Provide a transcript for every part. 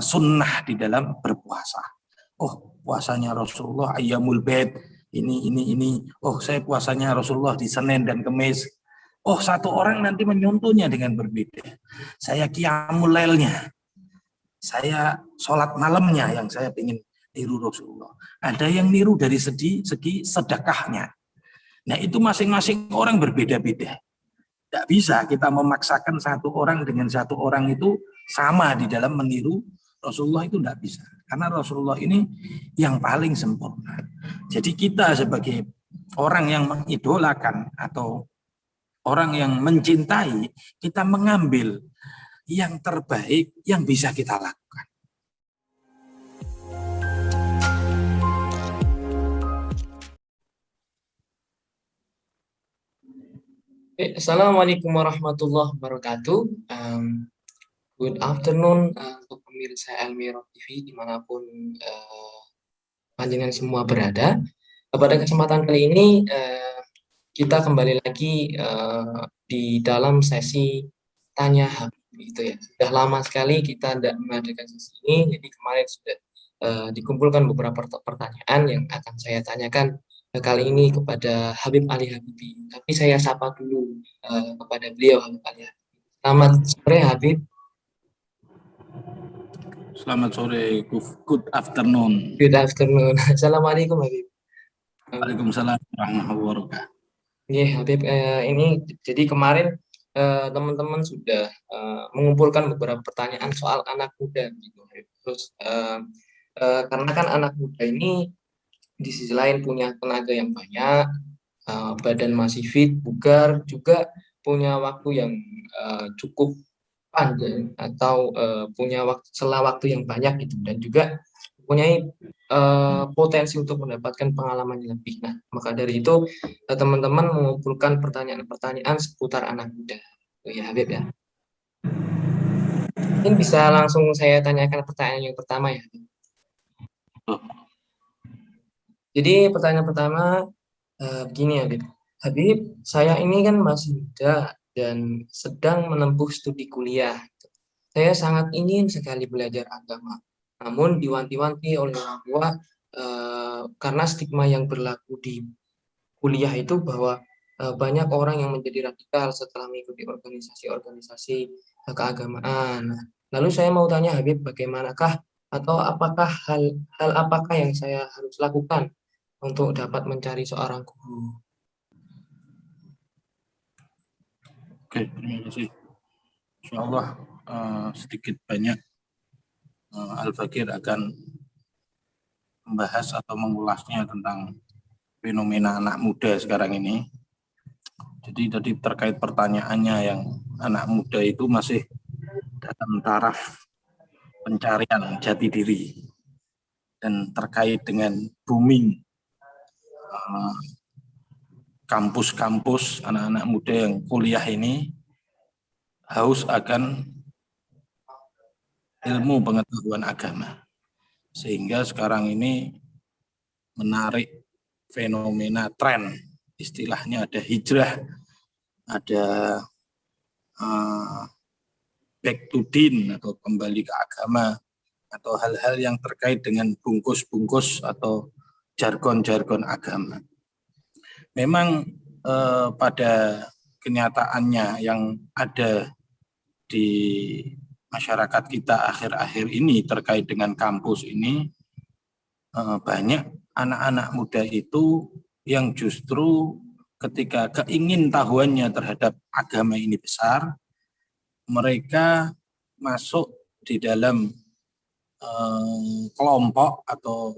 sunnah di dalam berpuasa. Oh, puasanya Rasulullah ayyamul bait, ini. Oh, saya puasanya Rasulullah di Senin dan Kamis. Oh, satu orang nanti menyontohnya dengan berbeda. Saya qiyamul lailnya, saya sholat malamnya yang saya ingin niru Rasulullah. Ada yang niru dari segi sedekahnya. Nah, itu masing-masing orang berbeda-beda. Tidak bisa kita memaksakan satu orang dengan satu orang itu sama di dalam meniru Rasulullah, itu tidak bisa. Karena Rasulullah ini yang paling sempurna. Jadi kita sebagai orang yang mengidolakan atau orang yang mencintai, kita mengambil yang terbaik yang bisa kita lakukan. Assalamualaikum warahmatullahi wabarakatuh. Good afternoon untuk pemirsa Elmiro TV dimanapun panjenengan semua berada. Pada kesempatan kali ini kita kembali lagi di dalam sesi tanya Habib, gitu ya. Sudah lama sekali kita tidak mengadakan sesi ini, jadi kemarin sudah dikumpulkan beberapa pertanyaan yang akan saya tanyakan kali ini kepada Habib Ali Habibie. Tapi saya sapa dulu kepada beliau, Habib Ali Habibie. Selamat sore, Habib. Selamat sore, good afternoon. Good afternoon. Assalamualaikum, Habib. Waalaikumsalam warahmatullahi wabarakatuh. Iya, Habib. Ini jadi kemarin teman-teman sudah mengumpulkan beberapa pertanyaan soal anak muda, gitu, Habib. Terus karena kan anak muda ini di sisi lain punya tenaga yang banyak, badan masih fit, bugar, juga punya waktu yang cukup panjang atau punya selang waktu yang banyak gitu, dan juga mempunyai potensi untuk mendapatkan pengalaman yang lebih. Nah, maka dari itu teman-teman mengumpulkan pertanyaan-pertanyaan seputar anak muda. Ya, Habib ya. Ini bisa langsung saya tanyakan pertanyaan yang pertama ya, Habib. Jadi pertanyaan pertama begini ya, Habib. Habib, saya ini kan masih muda dan sedang menempuh studi kuliah. Saya sangat ingin sekali belajar agama, namun diwanti-wanti oleh orang tua karena stigma yang berlaku di kuliah itu bahwa banyak orang yang menjadi radikal setelah mengikuti organisasi-organisasi keagamaan. Lalu saya mau tanya Habib, bagaimanakah atau apakah hal apakah yang saya harus lakukan untuk dapat mencari seorang guru? Oke, terima kasih. Insyaallah sedikit banyak Al-Fakir akan membahas atau mengulasnya tentang fenomena anak muda sekarang ini. Jadi tadi terkait pertanyaannya yang anak muda itu masih dalam taraf pencarian jati diri, dan terkait dengan booming kampus-kampus anak-anak muda yang kuliah ini haus akan ilmu pengetahuan agama, sehingga sekarang ini menarik fenomena tren, istilahnya ada hijrah, ada back to din atau kembali ke agama, atau hal-hal yang terkait dengan bungkus-bungkus atau jargon-jargon agama. Memang pada kenyataannya yang ada di masyarakat kita akhir-akhir ini terkait dengan kampus ini, banyak anak-anak muda itu yang justru ketika keingintahuannya terhadap agama ini besar, mereka masuk di dalam kelompok atau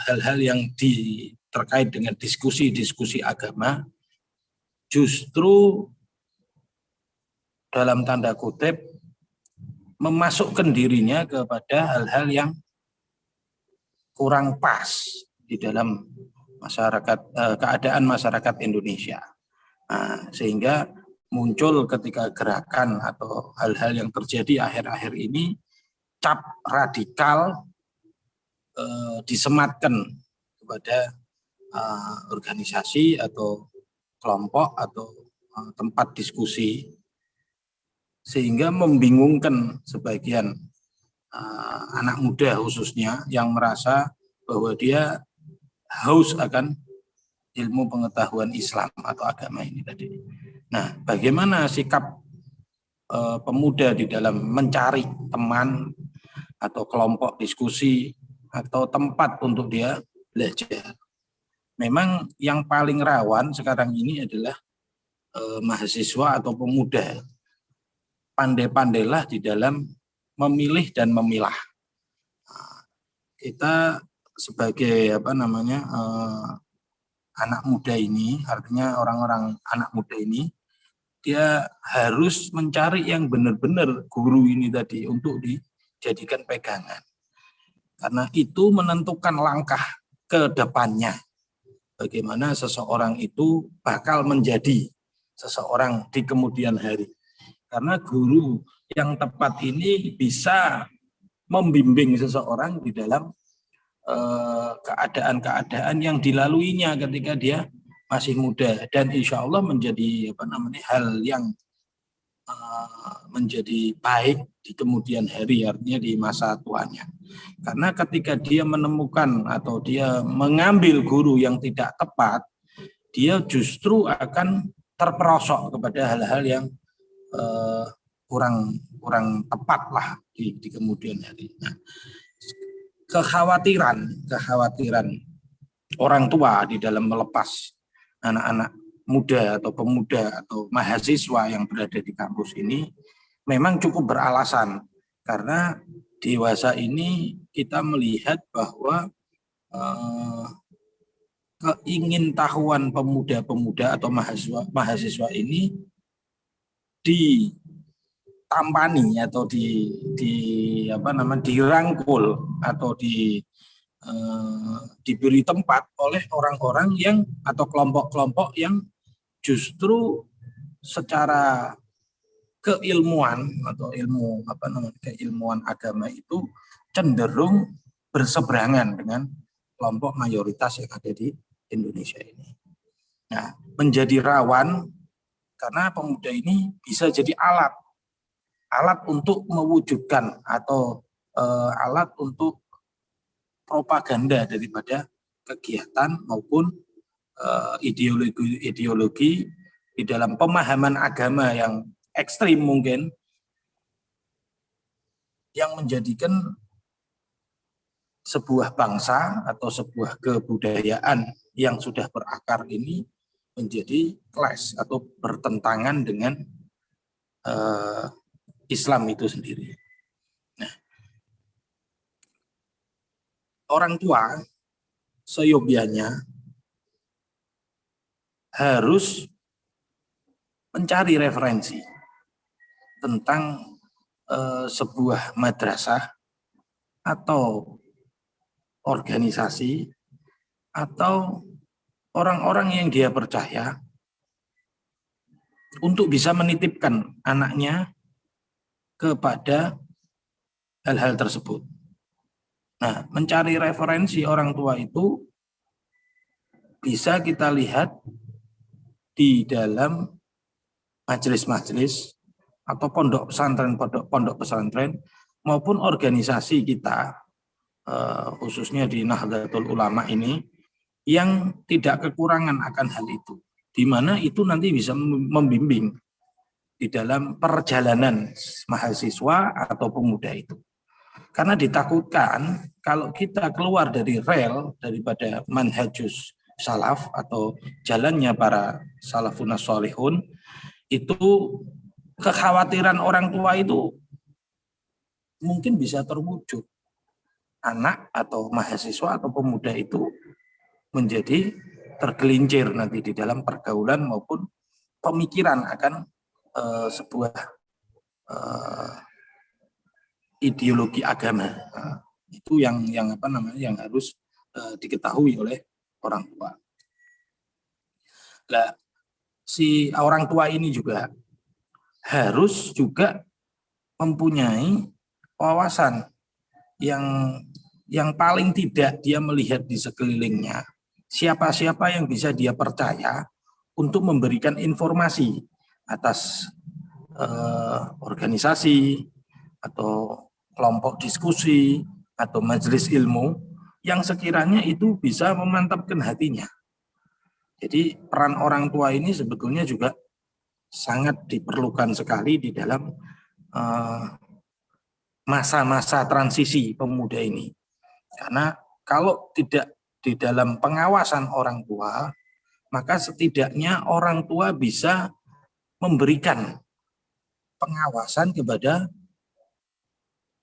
hal-hal yang terkait dengan diskusi-diskusi agama, justru dalam tanda kutip memasukkan dirinya kepada hal-hal yang kurang pas di dalam masyarakat, keadaan masyarakat Indonesia. Sehingga muncul ketika gerakan atau hal-hal yang terjadi akhir-akhir ini, cap radikal disematkan kepada organisasi atau kelompok atau tempat diskusi sehingga membingungkan sebagian anak muda khususnya yang merasa bahwa dia haus akan ilmu pengetahuan Islam atau agama ini tadi. Nah, bagaimana sikap pemuda di dalam mencari teman atau kelompok diskusi atau tempat untuk dia belajar? Memang yang paling rawan sekarang ini adalah mahasiswa atau pemuda. Pandai-pandailah di dalam memilih dan memilah. Kita sebagai anak muda ini, artinya orang-orang anak muda ini, dia harus mencari yang benar-benar guru ini tadi untuk dijadikan pegangan. Karena itu menentukan langkah ke depannya. Bagaimana seseorang itu bakal menjadi seseorang di kemudian hari. Karena guru yang tepat ini bisa membimbing seseorang di dalam keadaan-keadaan yang dilaluinya ketika dia masih muda, dan insya Allah menjadi hal yang menjadi baik di kemudian hari, artinya di masa tuanya. Karena ketika dia menemukan atau dia mengambil guru yang tidak tepat, dia justru akan terperosok kepada hal-hal yang kurang tepat lah di kemudian hari. Nah, kekhawatiran orang tua di dalam melepas anak-anak muda atau pemuda atau mahasiswa yang berada di kampus ini memang cukup beralasan, karena dewasa ini kita melihat bahwa keingintahuan pemuda-pemuda atau mahasiswa ini ditampani atau dirangkul atau diberi tempat oleh orang-orang yang atau kelompok-kelompok yang justru secara keilmuan atau keilmuan agama itu cenderung berseberangan dengan kelompok mayoritas yang ada di Indonesia ini. Nah, menjadi rawan karena pemuda ini bisa jadi alat untuk mewujudkan atau alat untuk propaganda daripada kegiatan maupun ideologi di dalam pemahaman agama yang ekstrim mungkin, yang menjadikan sebuah bangsa atau sebuah kebudayaan yang sudah berakar ini menjadi clash atau bertentangan dengan Islam itu sendiri. Nah, orang tua seyogianya harus mencari referensi tentang sebuah madrasah atau organisasi atau orang-orang yang dia percaya untuk bisa menitipkan anaknya kepada hal-hal tersebut. Nah, mencari referensi orang tua itu bisa kita lihat di dalam majelis-majelis atau pondok pesantren maupun organisasi kita, khususnya di Nahdlatul Ulama ini, yang tidak kekurangan akan hal itu, di mana itu nanti bisa membimbing di dalam perjalanan mahasiswa atau pemuda itu. Karena ditakutkan kalau kita keluar dari rel daripada manhajus salaf atau jalannya para salafun sholihun, itu kekhawatiran orang tua itu mungkin bisa terwujud. Anak atau mahasiswa atau pemuda itu menjadi tergelincir nanti di dalam pergaulan maupun pemikiran akan sebuah ideologi agama. Itu yang harus diketahui oleh orang tua. Nah, si orang tua ini juga harus juga mempunyai wawasan yang paling tidak dia melihat di sekelilingnya siapa-siapa yang bisa dia percaya untuk memberikan informasi atas organisasi atau kelompok diskusi atau majelis ilmu yang sekiranya itu bisa memantapkan hatinya. Jadi peran orang tua ini sebetulnya juga sangat diperlukan sekali di dalam masa-masa transisi pemuda ini. Karena kalau tidak di dalam pengawasan orang tua, maka setidaknya orang tua bisa memberikan pengawasan kepada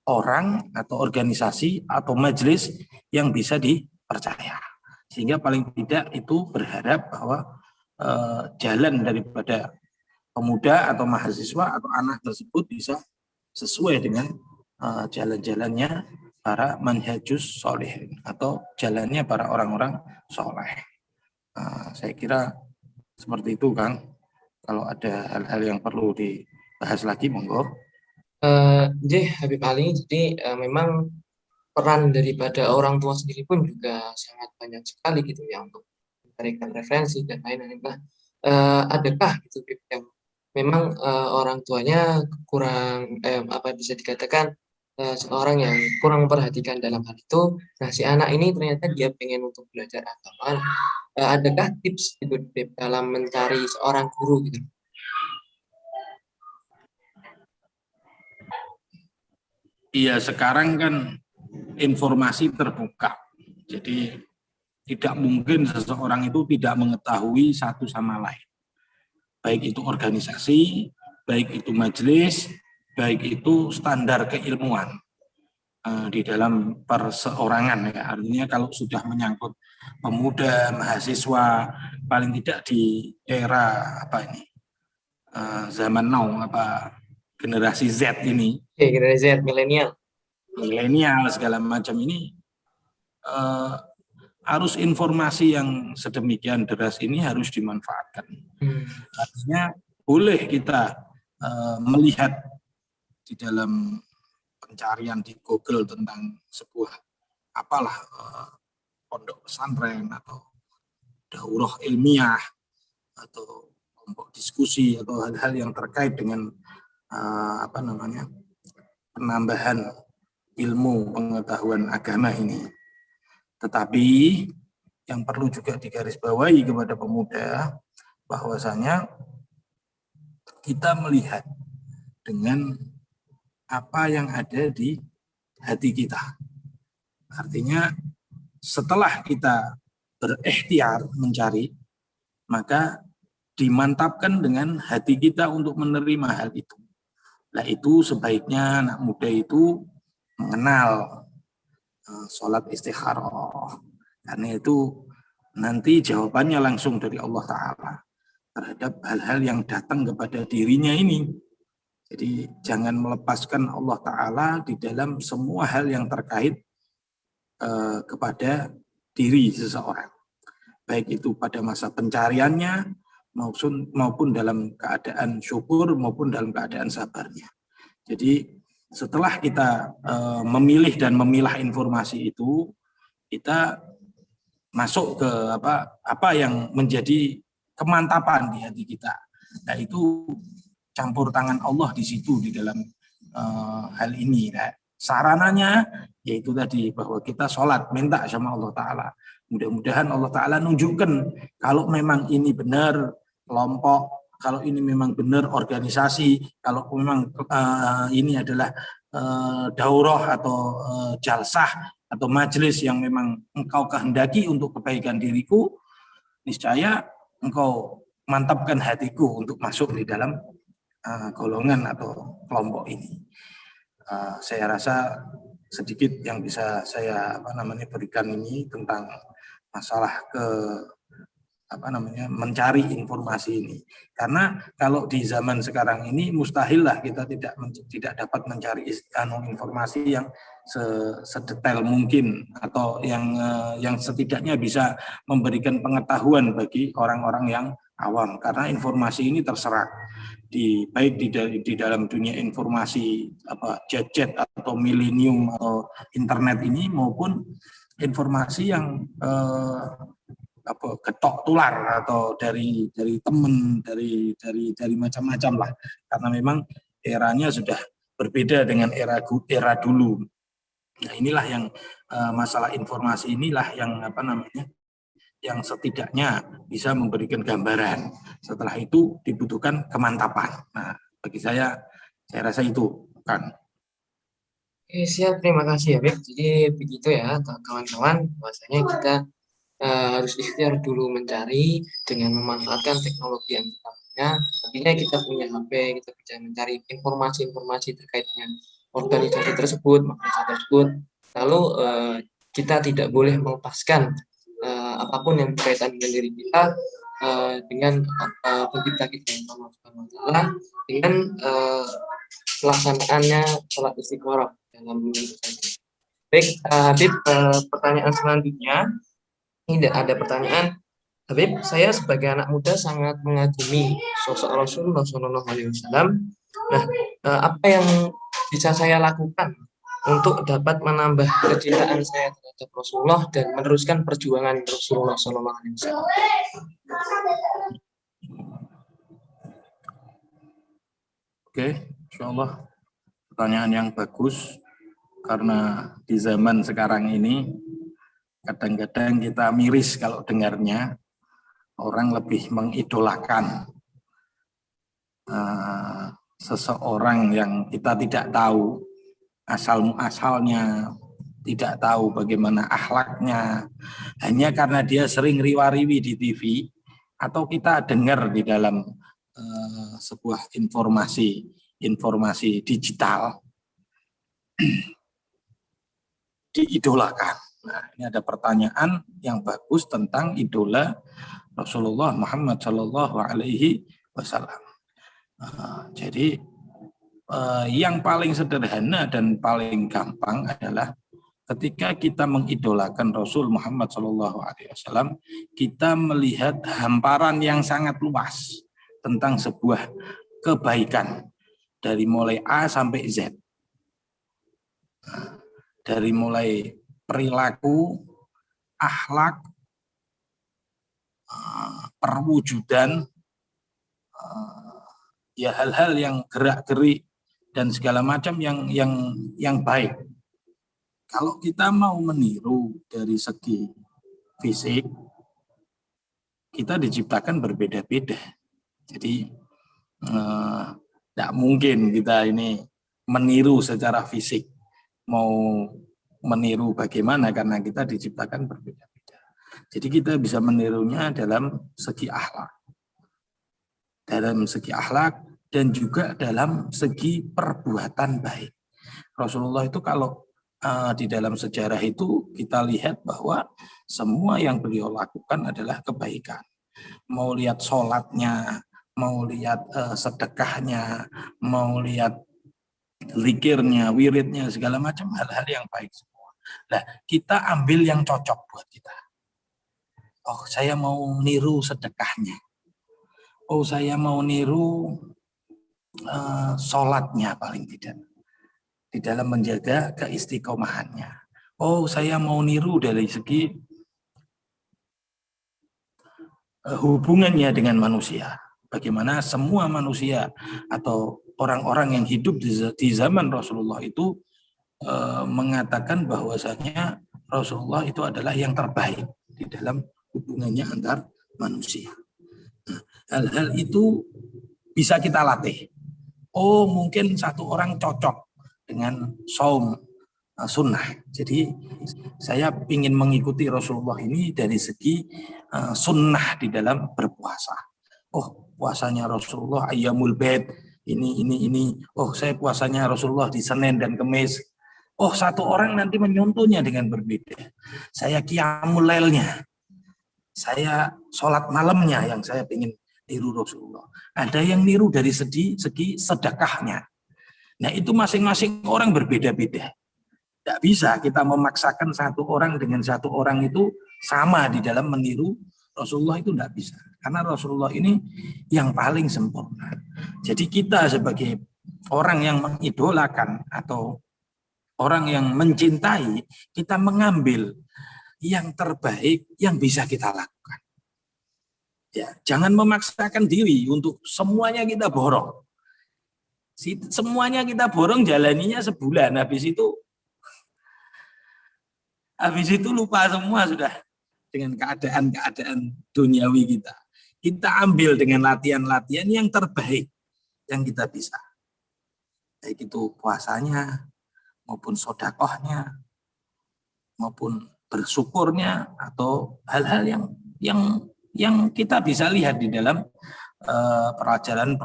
orang atau organisasi atau majelis yang bisa dipercaya. Sehingga paling tidak itu berharap bahwa jalan daripada pemuda atau mahasiswa atau anak tersebut bisa sesuai dengan jalan-jalannya para manhajus soleh atau jalannya para orang-orang soleh. Saya kira seperti itu, Kang. Kalau ada hal-hal yang perlu dibahas lagi, monggo. Habib Ali, jadi memang peran daripada orang tua sendiri pun juga sangat banyak sekali gitu ya untuk memberikan referensi dan lain-lain. Adakah gitu yang memang orang tuanya kurang bisa dikatakan seorang yang kurang memperhatikan dalam hal itu. Nah, si anak ini ternyata dia pengen untuk belajar agama. Adakah tips gitu dalam mencari seorang guru gitu? Iya, sekarang kan informasi terbuka. Jadi tidak mungkin seseorang itu tidak mengetahui satu sama lain. Baik itu organisasi, baik itu majelis, baik itu standar keilmuan di dalam perseorangan. Ya. Artinya kalau sudah menyangkut pemuda, mahasiswa, paling tidak di era zaman now, generasi Z ini. Generasi Z, milenial. Milenial segala macam ini arus informasi yang sedemikian deras ini harus dimanfaatkan. Artinya boleh kita melihat di dalam pencarian di Google tentang sebuah pondok pesantren atau daurah ilmiah atau kelompok diskusi atau hal-hal yang terkait dengan penambahan ilmu pengetahuan agama ini. Tetapi yang perlu juga digarisbawahi kepada pemuda bahwasanya kita melihat dengan apa yang ada di hati kita. Artinya setelah kita berikhtiar mencari, maka dimantapkan dengan hati kita untuk menerima hal itu. Nah, itu sebaiknya anak muda itu mengenal sholat istikharah. Karena itu nanti jawabannya langsung dari Allah Ta'ala terhadap hal-hal yang datang kepada dirinya ini. Jadi jangan melepaskan Allah Ta'ala di dalam semua hal yang terkait kepada diri seseorang. Baik itu pada masa pencariannya maupun dalam keadaan syukur maupun dalam keadaan sabarnya. Jadi setelah kita memilih dan memilah informasi itu, kita masuk ke apa yang menjadi kemantapan di hati kita. Nah, itu campur tangan Allah di situ di dalam hal ini. Nah, sarananya yaitu tadi bahwa kita sholat minta sama Allah Ta'ala. Mudah-mudahan Allah Ta'ala nunjukkan kalau memang ini benar kelompok, kalau ini memang benar organisasi, kalau memang ini adalah daurah atau jalsah atau majelis yang memang engkau kehendaki untuk kebaikan diriku, niscaya engkau mantapkan hatiku untuk masuk di dalam golongan atau kelompok ini. Saya rasa sedikit yang bisa saya berikan ini tentang masalah mencari informasi ini. Karena kalau di zaman sekarang ini mustahil lah kita tidak dapat mencari informasi yang sedetail mungkin atau yang setidaknya bisa memberikan pengetahuan bagi orang-orang yang awam, karena informasi ini terserak baik di dalam dunia informasi jet atau milenium atau internet ini maupun informasi yang getok tular atau dari teman, dari macam-macam lah, karena memang eranya sudah berbeda dengan era dulu. Nah, inilah yang masalah informasi inilah yang yang setidaknya bisa memberikan gambaran. Setelah itu dibutuhkan kemantapan. Nah, bagi saya rasa itu kan. Oke, siap, terima kasih ya, Beb. Jadi begitu ya, kawan-kawan, bahwasanya kita harus ikhtiar dulu mencari dengan memanfaatkan teknologi yang kita punya. Artinya kita punya HP, kita bisa mencari informasi-informasi terkait dengan organisasi tersebut, organisasi tersebut. Lalu kita tidak boleh melepaskan apapun yang berkaitan dengan diri kita dengan pencipta kita yang Allah Subhanahu wa taala, dengan pelaksanaannya sholat istiqoroh dalam menentukan. Baik, Habib, pertanyaan selanjutnya. Ini ada pertanyaan, Habib, saya sebagai anak muda sangat mengagumi sosok Rasulullah SAW. Nah, apa yang bisa saya lakukan untuk dapat menambah kecintaan saya terhadap Rasulullah dan meneruskan perjuangan Rasulullah SAW? Oke, insyaallah pertanyaan yang bagus, karena di zaman sekarang ini kadang-kadang kita miris kalau dengarnya orang lebih mengidolakan seseorang yang kita tidak tahu asal-muasalnya, tidak tahu bagaimana akhlaknya, hanya karena dia sering riwa-riwi di TV atau kita dengar di dalam sebuah informasi digital diidolakan. Nah, ini ada pertanyaan yang bagus tentang idola Rasulullah Muhammad Shallallahu Alaihi Wasallam. Jadi yang paling sederhana dan paling gampang adalah ketika kita mengidolakan Rasul Muhammad Shallallahu Alaihi Wasallam, kita melihat hamparan yang sangat luas tentang sebuah kebaikan dari mulai A sampai Z. Dari mulai perilaku, akhlak, perwujudan, ya hal-hal yang gerak-gerik dan segala macam yang baik. Kalau kita mau meniru dari segi fisik, kita diciptakan berbeda-beda. Jadi tidak mungkin kita ini meniru secara fisik. Mau meniru bagaimana, karena kita diciptakan berbeda-beda. Jadi kita bisa menirunya dalam segi akhlak. Dalam segi akhlak dan juga dalam segi perbuatan baik. Rasulullah itu kalau di dalam sejarah itu kita lihat bahwa semua yang beliau lakukan adalah kebaikan. Mau lihat sholatnya, mau lihat sedekahnya, mau lihat zikirnya, wiridnya, segala macam hal-hal yang baik semua. Nah, kita ambil yang cocok buat kita. Oh, saya mau niru sedekahnya. Oh, saya mau niru sholatnya paling tidak. Di dalam menjaga keistiqomahannya. Oh, saya mau niru dari segi hubungannya dengan manusia. Bagaimana semua manusia atau orang-orang yang hidup di zaman Rasulullah itu mengatakan bahwasanya Rasulullah itu adalah yang terbaik di dalam hubungannya antar manusia. Nah, hal-hal itu bisa kita latih. Oh, mungkin satu orang cocok dengan saum sunnah. Jadi saya ingin mengikuti Rasulullah ini dari segi sunnah di dalam berpuasa. Oh, puasanya Rasulullah ayyamul bait, ini. Oh, saya puasanya Rasulullah di Senin dan Kamis. Oh, satu orang nanti menyontohnya dengan berbeda. Saya qiyamul lailnya. Saya sholat malamnya yang saya ingin niru Rasulullah. Ada yang niru dari segi sedekahnya. Nah, itu masing-masing orang berbeda-beda. Tidak bisa kita memaksakan satu orang dengan satu orang itu sama di dalam meniru Rasulullah, itu tidak bisa. Karena Rasulullah ini yang paling sempurna. Jadi kita sebagai orang yang mengidolakan atau orang yang mencintai, kita mengambil yang terbaik yang bisa kita lakukan. Ya, jangan memaksakan diri untuk semuanya kita borong. Semuanya kita borong, jalaninya sebulan, habis itu lupa semua sudah dengan keadaan duniawi kita. Kita ambil dengan latihan-latihan yang terbaik yang kita bisa. Baik itu puasanya, maupun sodakohnya, maupun bersyukurnya, atau hal-hal yang kita bisa lihat di dalam pelajaran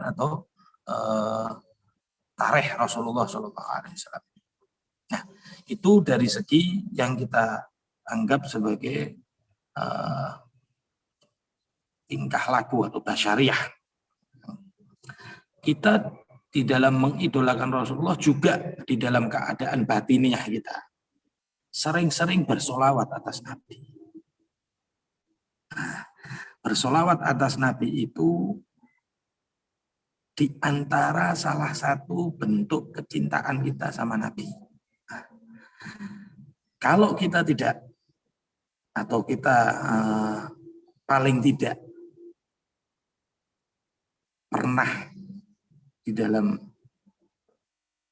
atau tarikh Rasulullah SAW. Nah, itu dari segi yang kita anggap sebagai tingkah laku atau basyariah. Kita di dalam mengidolakan Rasulullah juga di dalam keadaan batiniah kita sering-sering bersolawat atas Nabi. Nah, bersolawat atas Nabi itu di antara salah satu bentuk kecintaan kita sama Nabi. Nah, kalau kita tidak, atau kita paling tidak pernah di dalam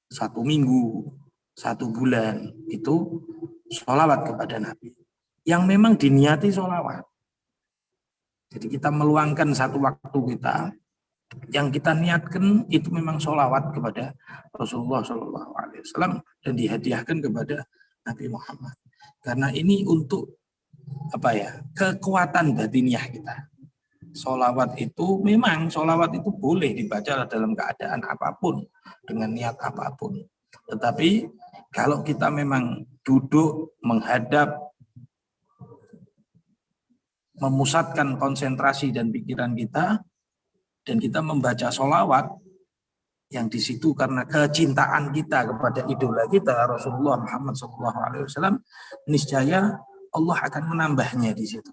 1 minggu, 1 bulan itu sholawat kepada Nabi, yang memang diniati sholawat. Jadi kita meluangkan satu waktu kita, yang kita niatkan itu memang sholawat kepada Rasulullah SAW dan dihadiahkan kepada Nabi Muhammad. Karena ini untuk kekuatan batiniah kita. Sholawat itu memang boleh dibaca dalam keadaan apapun, dengan niat apapun. Tetapi kalau kita memang duduk menghadap, memusatkan konsentrasi dan pikiran kita, dan kita membaca sholawat yang di situ karena kecintaan kita kepada idola kita Rasulullah Muhammad SAW, niscaya Allah akan menambahnya di situ.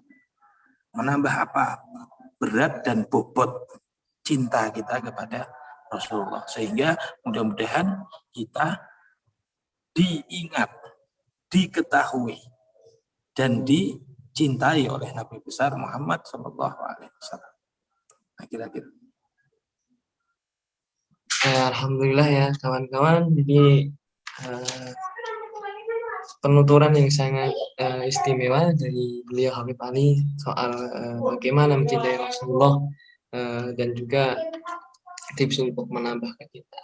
Menambah apa? Berat dan bobot cinta kita kepada Rasulullah, sehingga mudah-mudahan kita diingat, diketahui, dan dicintai oleh Nabi besar Muhammad SAW. Nah, kira-kira. Alhamdulillah ya kawan-kawan. Jadi penuturan yang sangat istimewa dari beliau Habib Ali soal bagaimana mencintai Rasulullah dan juga tips untuk menambah kita.